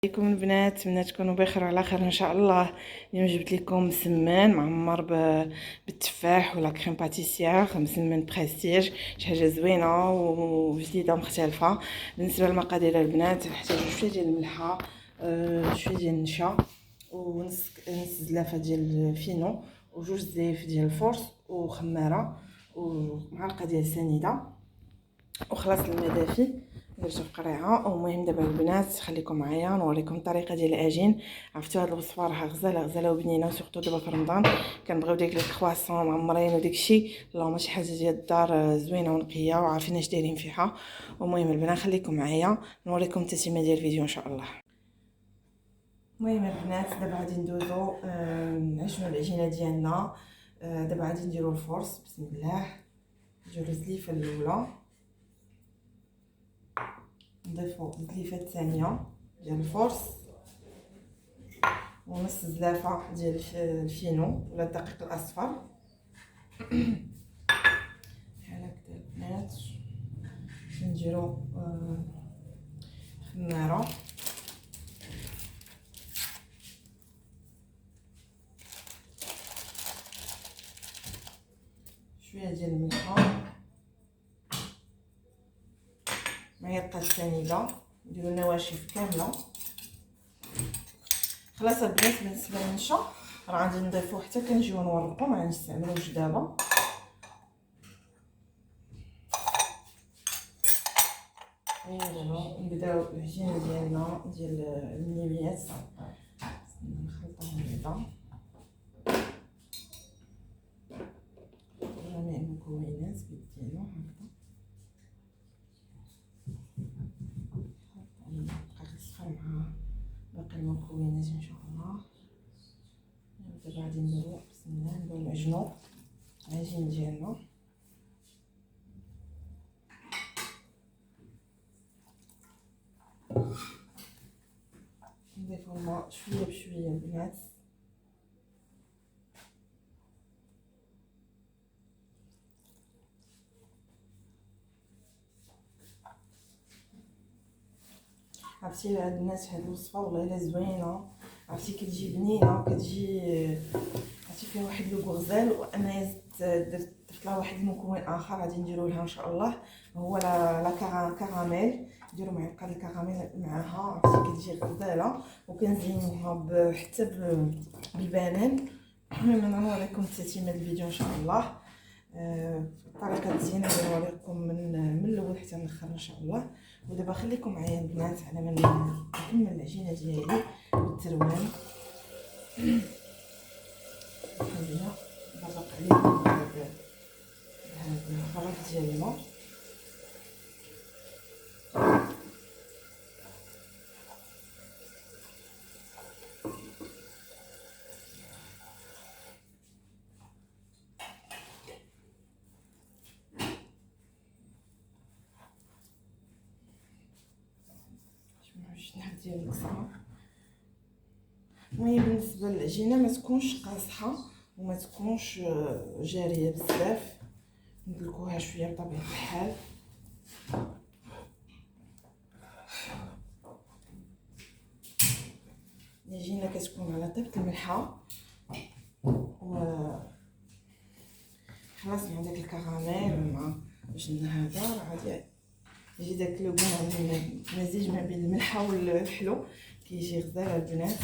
عليكم البنات، نتمنى تكونوا بخير وعلى خير ان شاء الله. اليوم جبت لكم مسمن معمر بالتفاح ولا كريم باتيسير، مسمن بريستيج، شي حاجه زوينه وجديده ومختلفه. بالنسبه للمقادير البنات نحتاجو شويه ديال الملحه، شويه ديال النشا، ونص زلافه ديال الفينو، وجوج زيف ديال الفورس، وخماره، ومعلقه ديال سنيده، وخلاص الماء دافي درتو في قريعه. المهم دابا البنات خليكم معايا نوريكم الطريقه ديال العجين. عرفتوا هاد الوصفه راها غزاله وبنينه، وسورتو دابا في رمضان كنبغيو ديك الكرواسون معمرين وداكشي، اللهم شي حاجه ديال الدار زوينه ونقيه وعارفين اش دايرين فيها. المهم البنات خليكم معايا نوريكم التتمه ديال الفيديو ان شاء الله. المهم البنات دابا غادي ندوزو نعجنو العجينه ديالنا. دابا غادي نديرو الفرص، بسم الله. نديرو الزليفه الاولى، نضيفو الزليفه الثانيه ديال الفرص، ونص زلافه ديال الفينو ولا الدقيق الاصفر بحال هكا البنات. نديرو خماره، شويه ديال الملحه، معلقه سنيده، نديرو النواشف كامله. خلاص البنات بالنسبه للنشا راه غادي نضيفو حتى كنجيو نورقو، ما غنستعملوش دابا. دابا نبداو العجينه ديالنا ديال المنيميات، نخلطوهم بعدا جميع المكونات بيدينا هكذا. نبقى غنسخن مع باقي المكونات ان شاء الله. دابا غادي نديرو بسم الله، نبداو نعجنو العجين ديالنا. نضيفو الماء شويه بشويه البنات. عرفتي هاد الناس هاد الوصفه والله الا زوينه، عرفتي كتجي بنينه، كتجي عرفتي فيها واحد لو غزال. وانا درت لها واحد المكون اخر غادي نديرو لها ان شاء الله، هو لا كراميل. نديرو معلقه الكراميل معاها، عرفتي كتجي غزاله، وكنزينوها حتى بالبنان. المهم نوريكم التتمه الفيديو ان شاء الله. طريقه الزينه غادي نوريكم من الاول حتى الاخر ان شاء الله. ودابا خليكم معايا البنات على ما نكمل العجينه ديالي بالتروان. خلينا نبرق عليكم هاد الخليط ديال الماء. شنو ديال الكسره. المهم بالنسبه للعجينه ما تكونش قاصحه وما تكونش جاريه بزاف، ندلكوها شويه بطبيعه الحال. العجينه كتكون على طيبه الملحه، و خلاص مع داك الكراميل مع باش هذا راه غادي يجي داك لو بون مزيج ما بين الملحه والحلو، كيجي غزال البنات.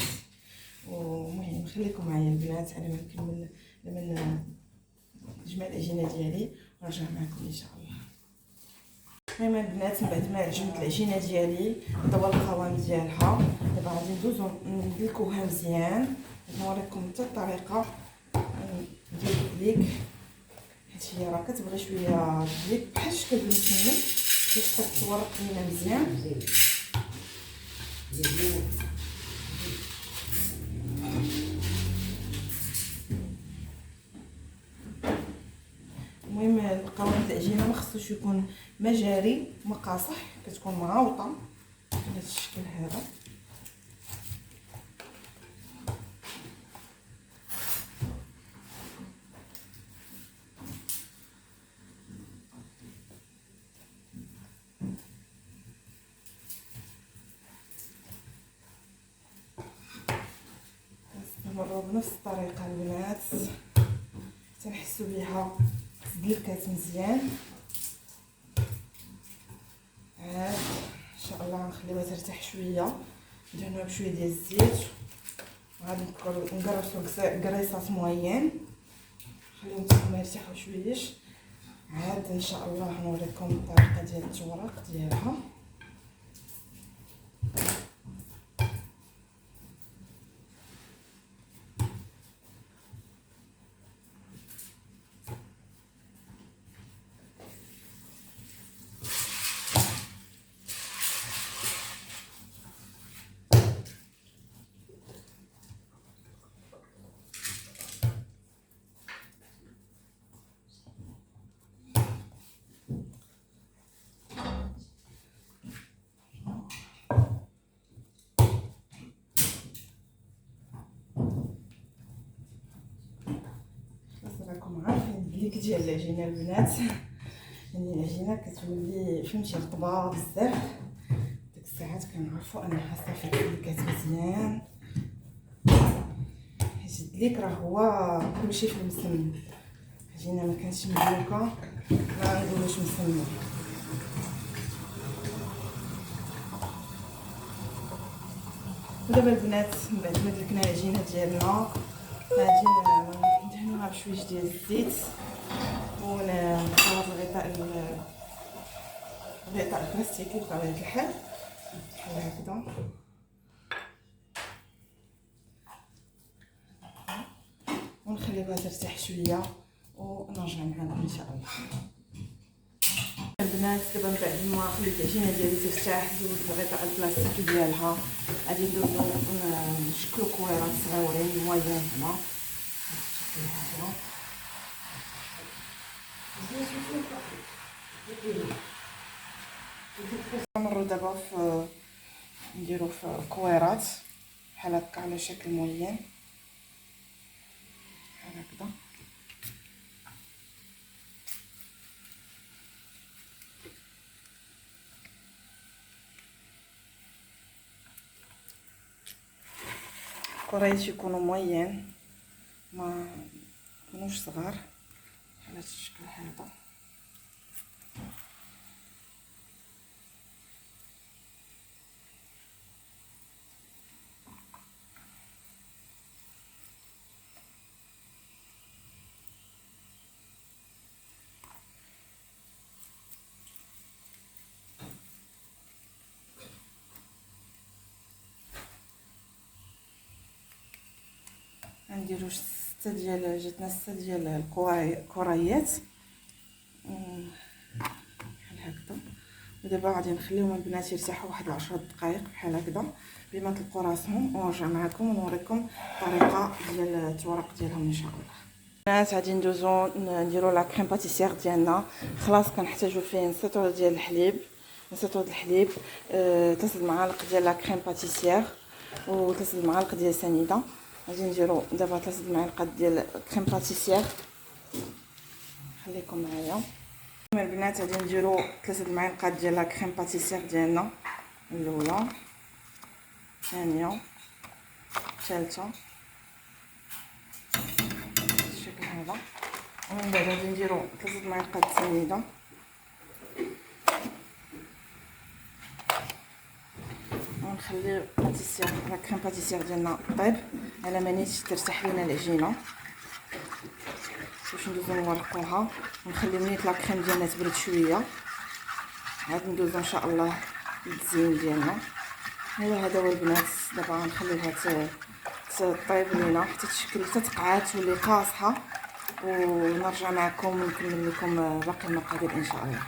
ومهم خليكم معايا البنات على ما نكمل لما نجمع العجينه ديالي ونرجع معكم ان شاء الله. المهم البنات من بعد ما عجنت العجينه ديالي طوال القوام ديالها، دابا غادي ندوزو ندلكوها مزيان. نوريكم حتى الطريقه ديال الدليك، حيت هي راه كتبغي شويه دليك بحال الشكل المسمن باش تتورق لينا مزيان. المهم القوام د العجينه ما خصوش يكون ما جاري ما قاصح، كتكون معاوطه بهذا الشكل هذا. نمروا بنفس الطريقه البنات حتى نحسوا بها تدلكات مزيان. عاد ان شاء الله غنخليوها ترتاح شويه، ندهنوها بشويه ديال الزيت، وغادي نقرصوا قريصات موين، خليهم تما يرتاحوا شويش. عاد ان شاء الله نوريكم الطريقه ديال التورق ديالها. راكم عارفين الدليك ديال العجينه البنات، يعني العجينه كتولي فهمتي رطبه بزاف، ديك الساعات كنعرفوا ان خاصها فيها الدليكات مزيان، حيت الدليك راه هو كلشي في المسمن. العجينه ما كانتش مدلوكه ما نقولوش مسمن. ودابا البنات من بعد ما دلكنا العجينه ديالنا غادي ندهنوها بشويه ديال الزيت ونخلط الغطاء البلاستيكي بطبيعه الحال بحال هكذا. ونخليوها ترتاح شويه ونرجع معكم ان شاء الله. البنات دابا من بعد ما خليت العجينه ديالي ترتاح زودت الغطاء البلاستيكي ديالها، غادي ندوزو نشكلو كويرات صغيورين موين هنا بالشكل هذا. نمرو دابا نديرو في كويرات بحال هكا على شكل موين بحال هكذا. كورايت يكونوا موين ما يكونوش صغار على هذا الشكل هذا. غنديرو جاتنا 6 ديال الكرايات بحال هكذا. ودابا غادي نخليهم البنات يرتاحوا واحد 10 دقائق بحال هكذا بما تلقوا راسهم، ونرجع معكم ونوريكم الطريقه ديال التورق ديالهم ان شاء الله. البنات غادي ندوزو نديرو لا كريم باتيسير ديالنا. خلاص كنحتاجو فيه نص لتر ديال الحليب، 3 المعالق ديال لا كريم باتيسير و 3 المعالق ديال سنيده. غادي نديرو دابا 3 المعالق ديال كريم باتيسير، خليكم معايا البنات. غادي نديرو 3 المعالق ديال لا كريم باتيسير ديالنا، الاولى الثانيه الثالثه بالشكل هذا. ومن بعد غادي نديرو 3 المعالق السنيده، ونخليو باتيسير لا كريم باتيسير ديالنا طيب على ما نيت ترتاح لينا العجينه باش ندوزو نورقوها، ونخليو نيت لا كريم ديالنا تبرد شويه. عاد ندوزو ان شاء الله للتزيين ديالنا. ايوا هذا هو البنات. دابا غنخليوها تطيب لينا حتى تشكل حتى تقعد تولي قاصحه، ونرجع معكم ونكمل لكم باقي المقادير ان شاء الله.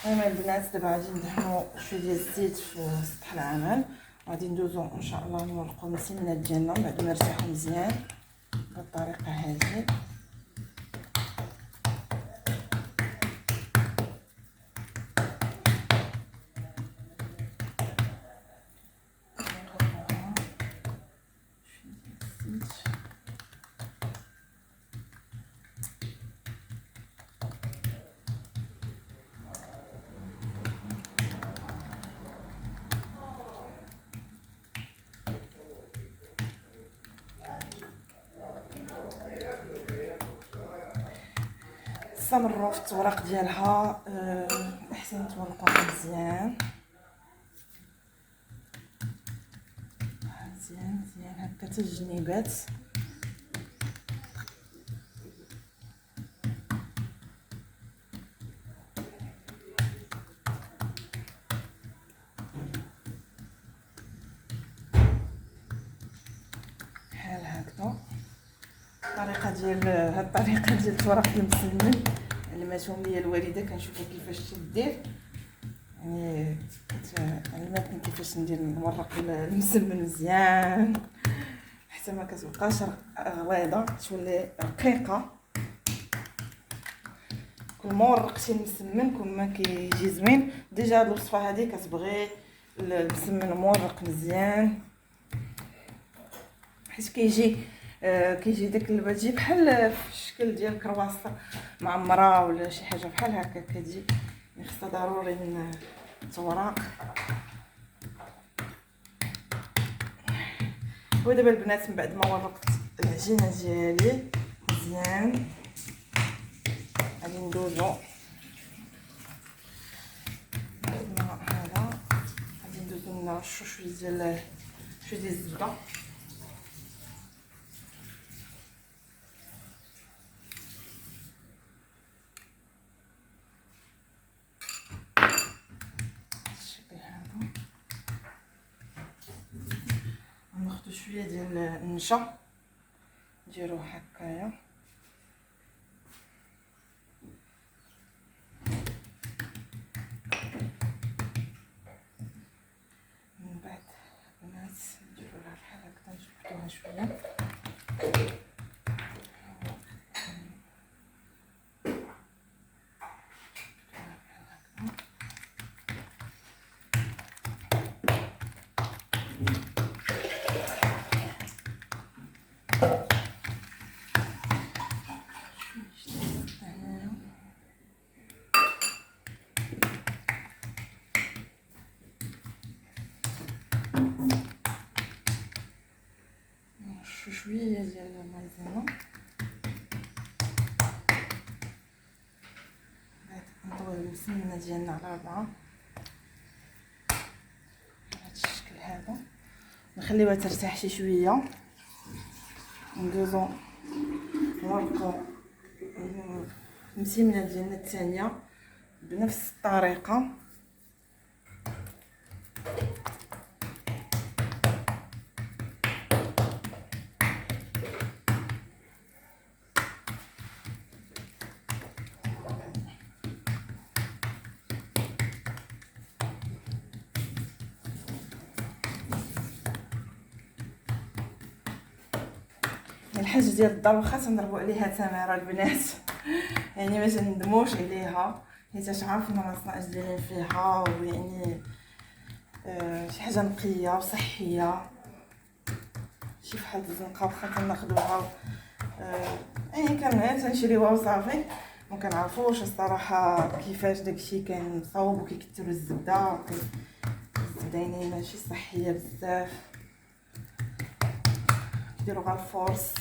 المهم البنات دابا غادي ندهنو شويه ديال الزيت في سطح العمل، وغادي ندوزو ان شاء الله نورقو المسمنات ديالنا بعد ما يرتاحوا مزيان بالطريقه هذه. نستمروا في التوراق ديالها. احسن تورقوها مزيان مزيان مزيان هكا حتى الجنيبات. بحال هكذا الطريقه ديال هاد الطريقه ديال التوراق المسمن علماتهم ليا الوالده، كنشوفها كيفاش تدير، يعني علمتني كيفاش نورق المسمن مزيان حتى ما كتبقاش غليظه، تولي رقيقه. كل ما ورقتي المسمن كل ما كيجي زوين. ديجا هاد الوصفه هذه كتبغي المسمن مورق مزيان، حيت كيجي داك الباجي بحال في الشكل ديال كرواسه معمره ولا شي حاجه بحال هكا كتجي. خصها ضروري من التوراق. ودابا البنات من بعد ما ورقت العجينه ديالي مزيان غادي ندوزو هذا، غادي ندوزو نرشو شويه ديال الزبده. ناخذ شويه ديال النشا نديروه هكايا، من بعد البنات نديروها بحال هكا نجبدوها شويه. شويه ديال المايزينا، نطوي المسمنه ديالنا على 4 بهذا الشكل هذا. نخليوها ترتاح شي شويه، ندوزو نورقو المسمنه ديالنا الثانيه بنفس الطريقه. الحاجه ديال الدار واخا تنضربوا عليها تماره البنات، يعني ما تندموش عليها، حيت عارفين المصنع دايرين فيها، ويعني شي حاجه نقيه وصحيه، شي بحال الزنقه واخا كناخذوها يعني تنشريوها وصافي، ما كنعرفوش الصراحه كيفاش داكشي كان مصاوب، وكيكثروا الزبده يعني ماشي صحيه بزاف، كيديروا غير الفورس.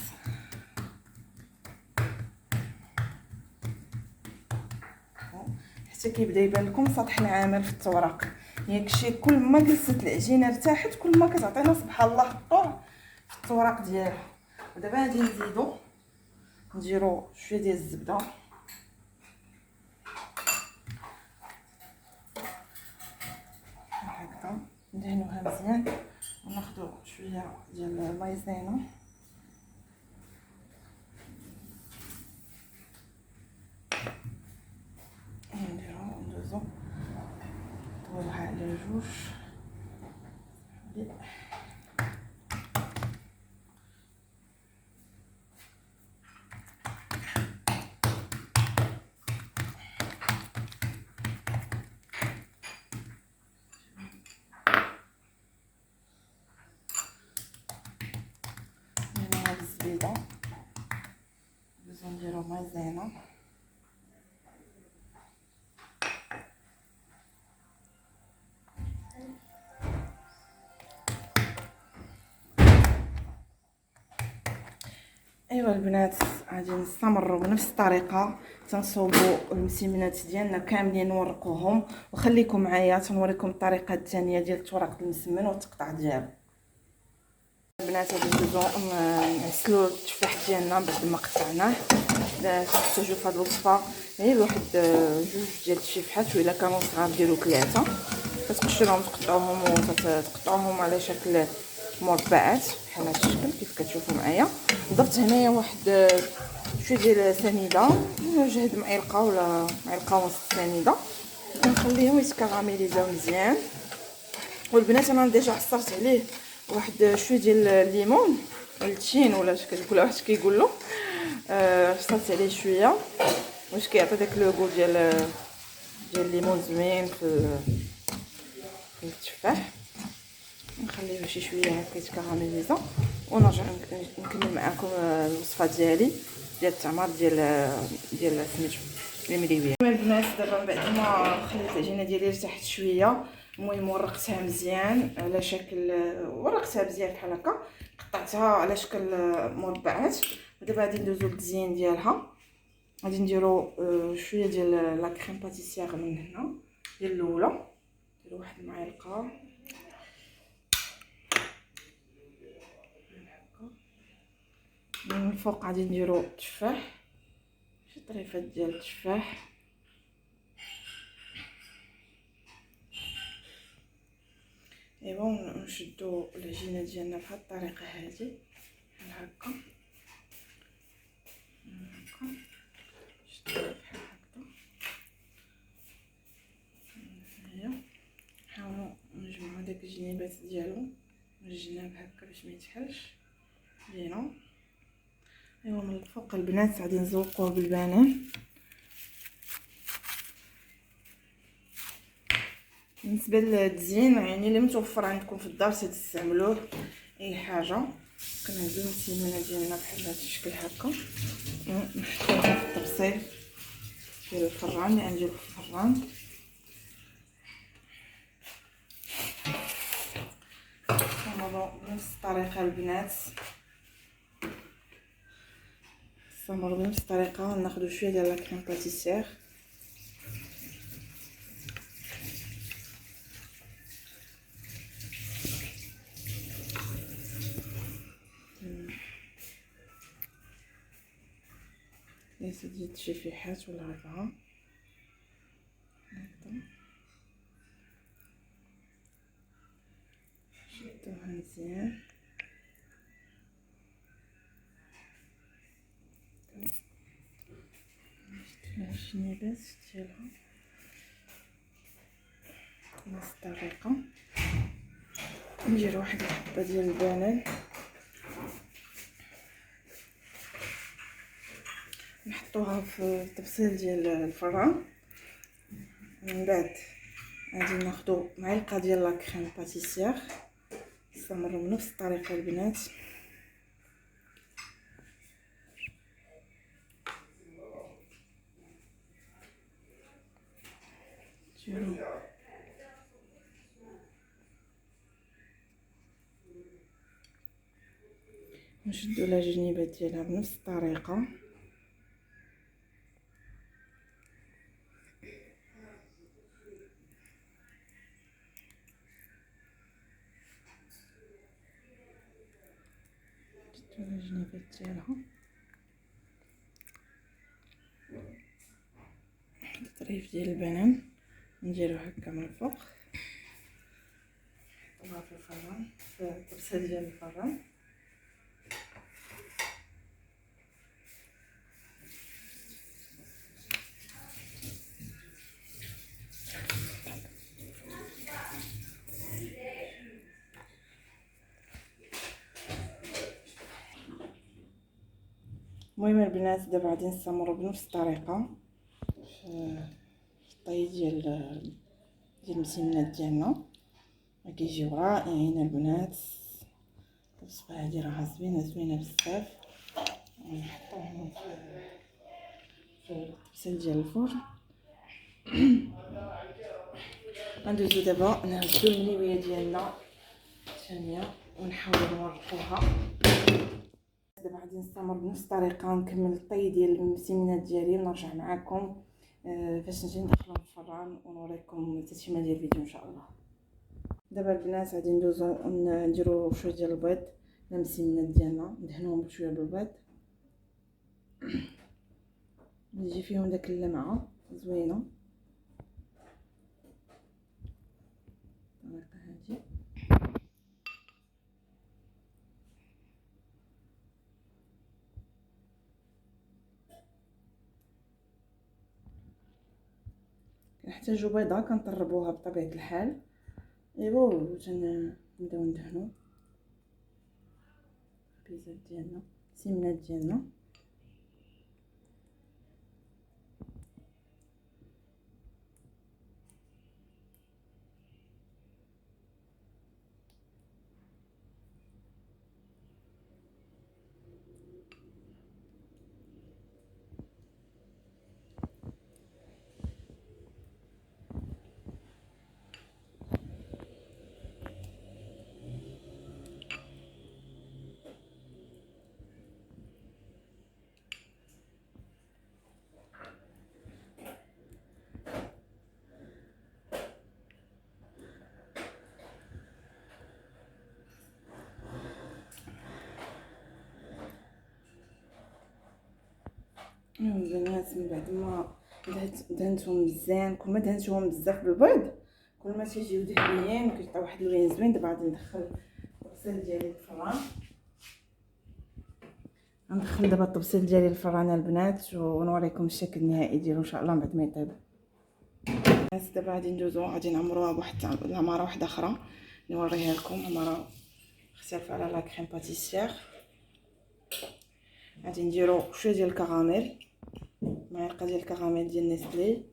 حتى كيبدا يبان لكم سطح العمل في التوراق، ياك شي كل ما جلست العجينه ارتاحت كل ما كتعطينا سبحان الله الطور في التوراق ديالها. ودابا غادي نديرو شويه ديال الزبده هكذا، ندهنوها مزيان، وناخذ شويه ديال المايزينا ندوزو نطويوها على جوج. هنا الزبيده ندوزو نديرو مايزينا، ايوا البنات غادي نستمروا بنفس الطريقه تنصوبوا المسمنات ديالنا كاملين نورقوهم، وخليكم معايا تنوريكم الطريقه الثانيه ديال التورق المسمن والتقطع ديالو. البنات غادي ندوزو نغسلوا التفاح ديالنا بعد ما قطعناه. كنحتاجو في هذه الوصفه غير واحد جوج ديال التفاحات، وإلا كانوا صغار ديروا 3. كتقشروهم تقطعوهم وتقطعوهم على شكل مربعات بحال هذا الشكل كيف كتشوفوا معايا. ضفت هنايا واحد شويه ديال سنيده، جهد معلقه ولا معلقه ونص سنيده، كنخليهم يتكراميليزاو مزيان. والبنات انا ديجا عصرت عليه واحد شويه ديال الليمون التين ولا اش كتقولوا واش كيقول له، عصرت عليه شويه واش كيعطي داك لوغو ديال الليمون زوين في التفاح. نخليه شي شويه هكا يتكراميليزا ونرجع نكمل معكم الوصفه ديالي ديال التعمر ديال سميتو المديويه. البنات دابا من بعد ما خليت العجينه ديالي ارتاحت شويه، المهم ورقتها مزيان على شكل ورقتها مزيان بحال هكا، قطعتها على شكل مربعات. دابا غادي ندوزو للتزيين ديالها. غادي نديرو شويه ديال لا كريم باتيسير من هنا ديال الاولى، نديرو واحد المعلقه من الفوق. غادي نديرو التفاح، شي طريفات ديال التفاح، ايوا ونشدو العجينه ديالنا بهاد الطريقه هادي بحال هكا شدوها بحال هكا. هيا نحاولوا نجمعوا داك الجنيبات ديالو من الجناب هكا باش ما يتحلش لينا. ايوا من الفوق البنات غادي نزوقوه بالبنان. بالنسبه للتزيين يعني اللي متوفر عندكم في الدار تستعملوه اي حاجه. كنهزو المسمنه ديالنا بحال هذا الشكل هكا ونحطوها في الطبسيل ديال الفران اللي غنديرو في الفران. نستمروا بنفس الطريقه البنات، نستمروا بنفس الطريقه. ناخذ شويه ديال لا كريم باتيسير ثلاثه ديال التفاحات ولا 4 هكا، شدوها مزيان الجنيبات ديالها بنفس الطريقه. ندير واحد الحبه ديال البنان نحطوها في الطبسيل ديال الفران. من بعد غادي ناخدو معلقه ديال لا كريم باتيسير. نستمروا بنفس الطريقه البنات. نشدو لا جنيبات ديالها بنفس الطريقه. نشدو لا جنيبات ديالها، طريف ديال البنان نديرو هكا من الفوق، نحطوها في الفران في الطبسيل ديال الفران. المهم البنات دابا غادي نستمروا بنفس الطريقه في الطي ديال المسمنات ديالنا. كيجيو رائعين البنات. الوصفه هذه راها زوينه بزاف. نحطوهم في الطبسيل ديال الفرن. غندوزو دابا نهزو المليويه ديالنا الثانيه ونحاولوا نورقوها. دابا غادي نستمر بنفس الطريقه نكمل الطي ديال المسيمنات ديالي ونرجع معكم فاش نجي ندخلهم في الفران ونوريكم التتمه ديال الفيديو ان شاء الله. دابا البنات غادي ندوزو نديرو شويه ديال البيض المسيمنات ديالنا ندهنوهم بشويه بالبيض يجي فيهم داك اللمعه زوينه الطريقه هادي. كنحتاجو بيضه كنطربوها بطبيعه الحال ايوا نبداو ندهنو البيزات ديالنا السمنات ديالنا. البنات من بعد ما دهنتهم مزيان، كل ما دهنتوهم بزاف بالبيض كل ما تيجيو دهنيين وكيعطيو واحد اللون زوين. دابا غادي ندخل الطبسيل ديالي للفران، غندخل دابا الطبسيل ديالي للفران البنات ونوريكم الشكل النهائي ديالو ان شاء الله بعد ما يطيب. الناس دابا غادي ندوزو غادي نعمروها بواحد العماره واحده اخرى نوريها لكم، عماره مختلفه على لا كريم باتيسير. غادي نديرو شويه ديال الكراميل، معلقه ديال الكراميل ديال نيسلي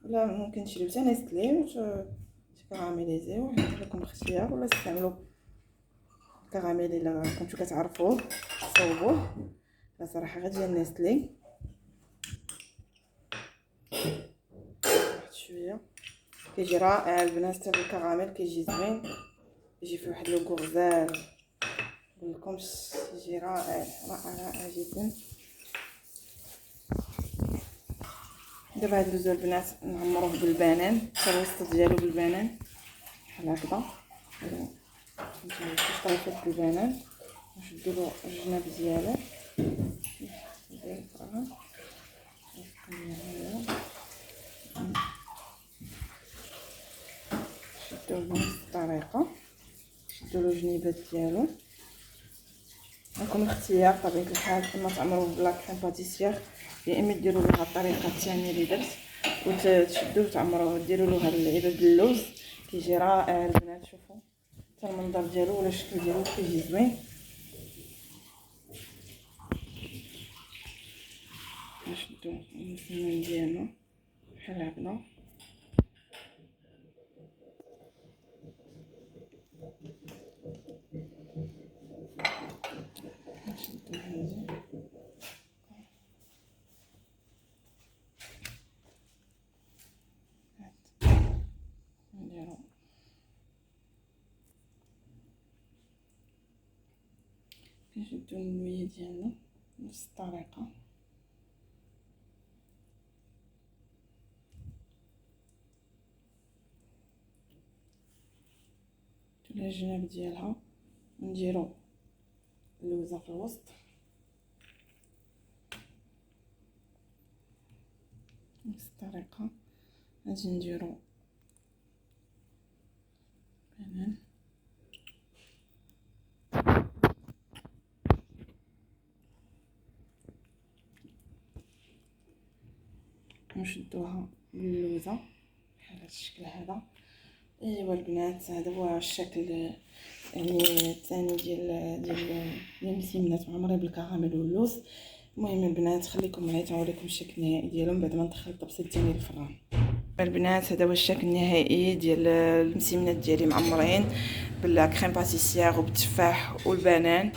ولا ممكن تشريو حتى نيسلي كراميليزيو، ندير لكم الاختيار، ولا تستعملوا الكراميل الا كنتو كتعرفوه صوبوه. لا صراحه غير ديال نيسلي واحد شويه كيجي رائع البنات، حتى بالكراميل كيجي زوين، يجي فيه واحد لو غزال نقولكمش، يجي رائع رائع رائع جدا. دابا هاد ندوزو البنات نعمروه بالبنان، حتى الوسط ديالو بالبنان بحال هكذا، نجيو طريفات بالبنان نشدو له الجناب ديالو ندير الفران نشدوه بنفس الطريقه، نشدو له الجنيبات ديالو. لكم الاختيار طبيعه الحال، اما تعمروه بلا كريم باتيسير يا اما ديروا له الطريقه الثانيه اللي درت وتشدوه تعمروه ديروا له هاد العباد باللوز كيجي رائع البنات. شوفوا حتى المنظر ديالو ولا الشكل ديالو كيجي زوين. نشدو المسمن ديالنا بحال هكذا نشدو هادي نديرو كنشدو النويه ديالنا بنفس الطريقه، نديرو الجناب ديالها ونديرو اللوزه في الوسط بنفس الطريقه. غادي نديرو بنان نشدوها باللوزه بحال هذا الشكل هذا. ايوا البنات هذا هو الشكل يعني الثاني ديال المسيمنات معمرين بالكراميل واللوز. المهم البنات خليكم معايا تنوريكم الشكل النهائي ديالهم بعد ما ندخل الطبسيل ديالي للفران. البنات هذا هو الشكل النهائي ديال المسيمنات ديالي معمرين بالكريم باتيسير وبالتفاح والبنان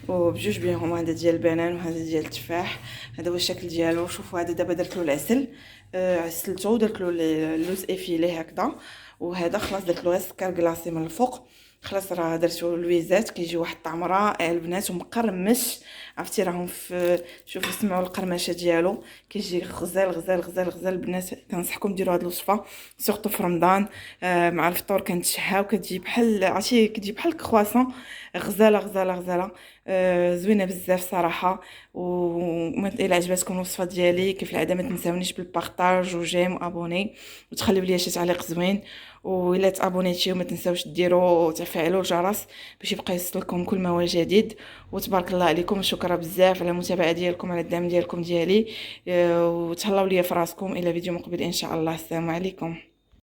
وبجوج بينهم، هذا ديال البنان وهذا ديال التفاح. هذا هو الشكل ديالو. شوفوا هذا دابا درت له العسل، عسلته ودرت له اللوز افيلي هكذا، وهذا خلاص درت له غير السكر كلاصي من الفوق. خلاص راه درتو لويزات كيجيو واحد الطعم رائع البنات ومقرمش. عرفتي راهم في شوفوا سمعوا القرمشه ديالو كيجي غزال غزال غزال غزال. البنات كنصحكم ديروا هذه الوصفه سورتو في رمضان مع الفطور كنتشهى وكتجي بحال عرفتي كتجي بحال الكرواسون غزاله غزاله غزاله. زوينه بزاف صراحه. الا عجبتكم الوصفه ديالي كيف العاده ما تنساونيش بالبارطاج وجيم وابوني وتخليو لي شي تعليق زوين. والا تابونيتيو ما تنساوش ديروا تفعلوا الجرس باش يبقى يوصلكم كل ما هو جديد. وتبارك الله عليكم شكرا بزاف على المتابعه ديالكم على الدعم ديالكم ديالي. وتهلاو ليا في راسكم الى فيديو مقبل ان شاء الله. السلام عليكم.